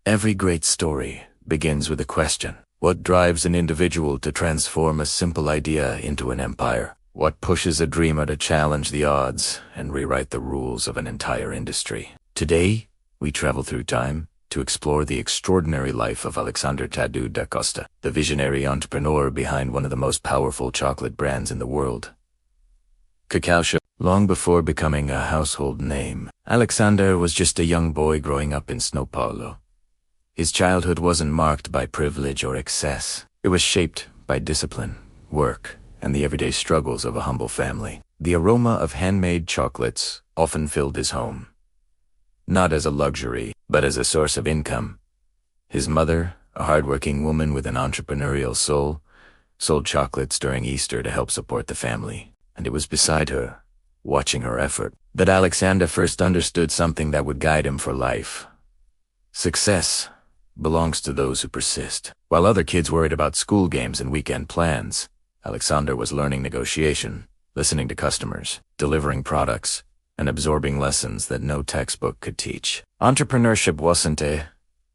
Every great story begins with a question. What drives an individual to transform a simple idea into an empire? What pushes a dreamer to challenge the odds and rewrite the rules of an entire industry? Today, we travel through time to explore the extraordinary life of Alexandre da Costa, the visionary entrepreneur behind one of the most powerful chocolate brands in the world. Cacau. Long before becoming a household name, Alexandre was just a young boy growing up in São Paulo. His childhood wasn't marked by privilege or excess. It was shaped by discipline, work, and the everyday struggles of a humble family. The aroma of handmade chocolates often filled his home, not as a luxury, but as a source of income. His mother, a hardworking woman with an entrepreneurial soul, sold chocolates during Easter to help support the family, and it was beside her, watching her effort, that Alexandre first understood something that would guide him for life. Success belongs to those who persist. While other kids worried about school games and weekend plans, Alexandre was learning negotiation, listening to customers, delivering products, and absorbing lessons that no textbook could teach. Entrepreneurship wasn't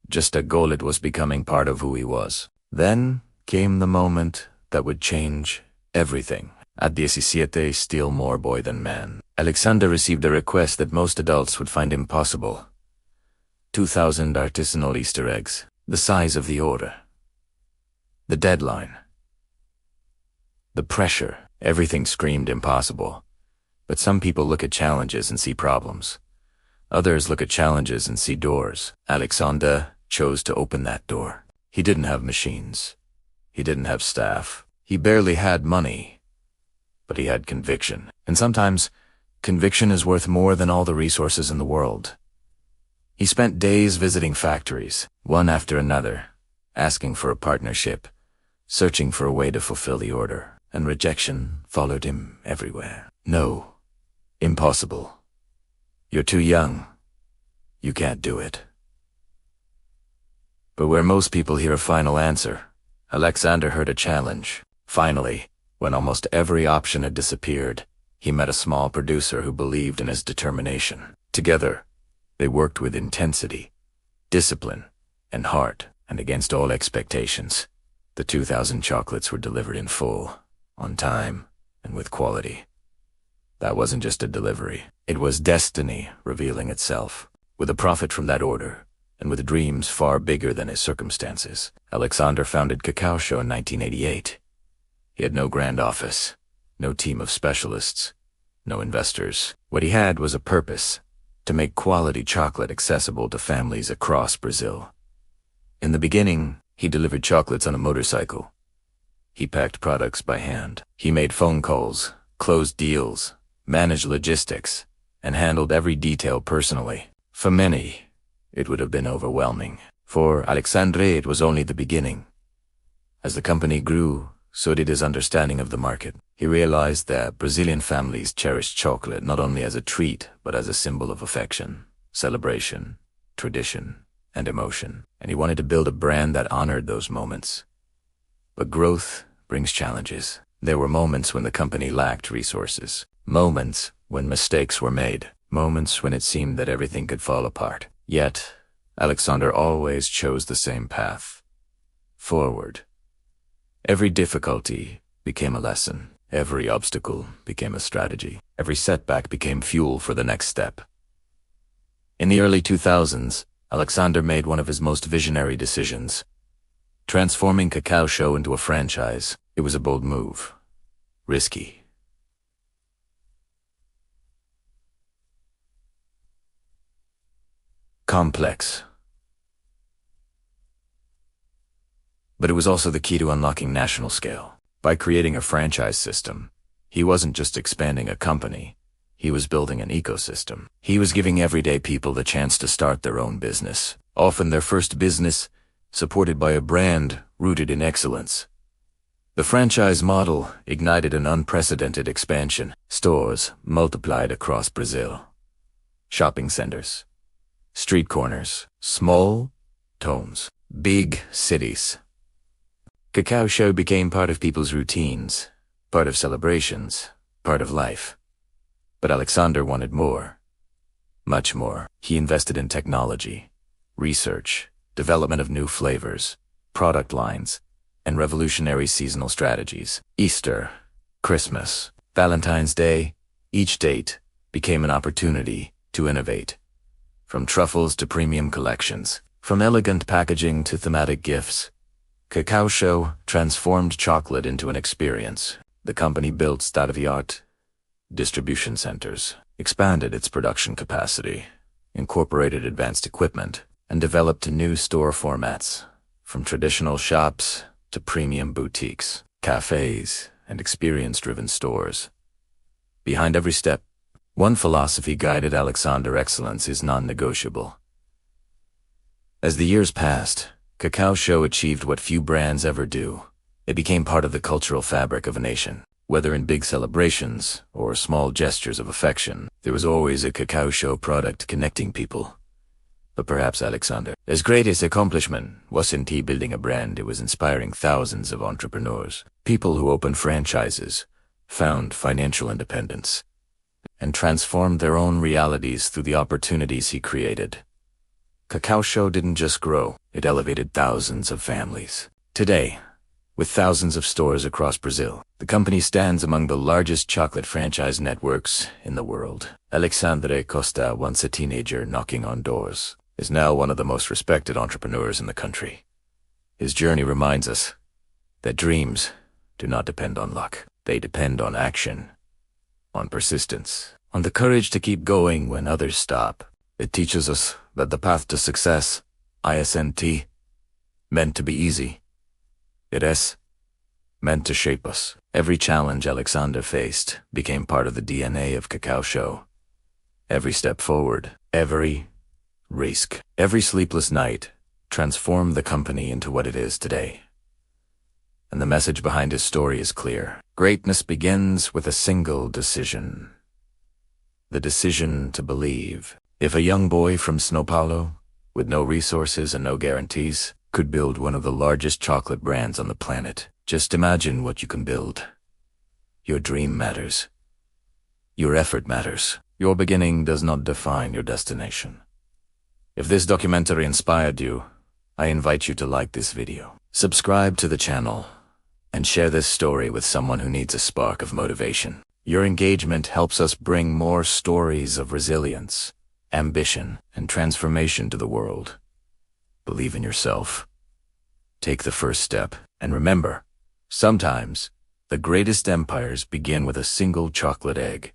just a goal, it was becoming part of who he was. Then came the moment that would change everything. At 17, still more boy than man, Alexandre received a request that most adults would find impossible. 2,000 artisanal Easter eggs, the size of the order. The deadline. The pressure. Everything screamed impossible. But some people look at challenges and see problems. Others look at challenges and see doors. Alexandre chose to open that door. He didn't have machines. He didn't have staff. He barely had money. But he had conviction. And sometimes, conviction is worth more than all the resources in the world. He spent days visiting factories, one after another, asking for a partnership, searching for a way to fulfill the order, and rejection followed him everywhere. No. Impossible. You're too young. You can't do it. But where most people hear a final answer, Alexandre heard a challenge. Finally, when almost every option had disappeared, he met a small producer who believed in his determination. Together, they worked with intensity, discipline, and heart, and against all expectations, the 2,000 chocolates were delivered in full, on time, and with quality. That wasn't just a delivery. It was destiny revealing itself. With a profit from that order, and with dreams far bigger than his circumstances, Alexandre founded Cacau in 1988. He had no grand office, no team of specialists, no investors. What he had was a purpose: to make quality chocolate accessible to families across Brazil. In the beginning, he delivered chocolates on a motorcycle. He packed products by hand. He made phone calls, closed deals, managed logistics, and handled every detail personally. For many, it would have been overwhelming. For Alexandre, it was only the beginning. As the company grew, so did his understanding of the market. He realized that Brazilian families cherished chocolate not only as a treat, but as a symbol of affection, celebration, tradition, and emotion. And he wanted to build a brand that honored those moments. But growth brings challenges. There were moments when the company lacked resources, moments when mistakes were made, moments when it seemed that everything could fall apart. Yet, Alexandre always chose the same path: forward. Every difficulty became a lesson. Every obstacle became a strategy. Every setback became fuel for the next step. In the early 2000s, Alexandre made one of his most visionary decisions: transforming Cacau into a franchise. It was a bold move. Risky. Complex. But it was also the key to unlocking national scale. By creating a franchise system, he wasn't just expanding a company, he was building an ecosystem. He was giving everyday people the chance to start their own business, often their first business, supported by a brand rooted in excellence. The franchise model ignited an unprecedented expansion. Stores multiplied across Brazil. Shopping centers, street corners, small towns, big cities. Cacau became part of people's routines, part of celebrations, part of life. But Alexandre wanted more. Much more. He invested in technology, research, development of new flavors, product lines, and revolutionary seasonal strategies. Easter, Christmas, Valentine's Day, each date became an opportunity to innovate. From truffles to premium collections, from elegant packaging to thematic gifts, Cacau Show transformed chocolate into an experience. The company built state-of-the-art distribution centers, expanded its production capacity, incorporated advanced equipment, and developed new store formats, from traditional shops to premium boutiques, cafes, and experience-driven stores. Behind every step, one philosophy guided Alexandre: excellence is non-negotiable. As the years passed, Cacau Show achieved what few brands ever do. It became part of the cultural fabric of a nation. Whether in big celebrations or small gestures of affection, there was always a Cacau Show product connecting people. But perhaps Alexandre's greatest accomplishment wasn't he building a brand, it was inspiring thousands of entrepreneurs, people who opened franchises, found financial independence, and transformed their own realities through the opportunities he created. Cacau Show didn't just grow, it elevated thousands of families. Today, with thousands of stores across Brazil, the company stands among the largest chocolate franchise networks in the world. Alexandre Costa, once a teenager knocking on doors, is now one of the most respected entrepreneurs in the country. His journey reminds us that dreams do not depend on luck. They depend on action, on persistence, on the courage to keep going when others stop. It teaches us that the path to success, isn't meant to be easy. It is meant to shape us. Every challenge Alexandre faced became part of the DNA of Cacau Show. Every step forward, every risk, every sleepless night transformed the company into what it is today. And the message behind his story is clear. Greatness begins with a single decision. The decision to believe. If a young boy from São Paulo, with no resources and no guarantees, could build one of the largest chocolate brands on the planet, just imagine what you can build. Your dream matters. Your effort matters. Your beginning does not define your destination. If this documentary inspired you, I invite you to like this video, subscribe to the channel, and share this story with someone who needs a spark of motivation. Your engagement helps us bring more stories of resilience, ambition, and transformation to the world. Believe in yourself. Take the first step. And remember, sometimes the greatest empires begin with a single chocolate egg.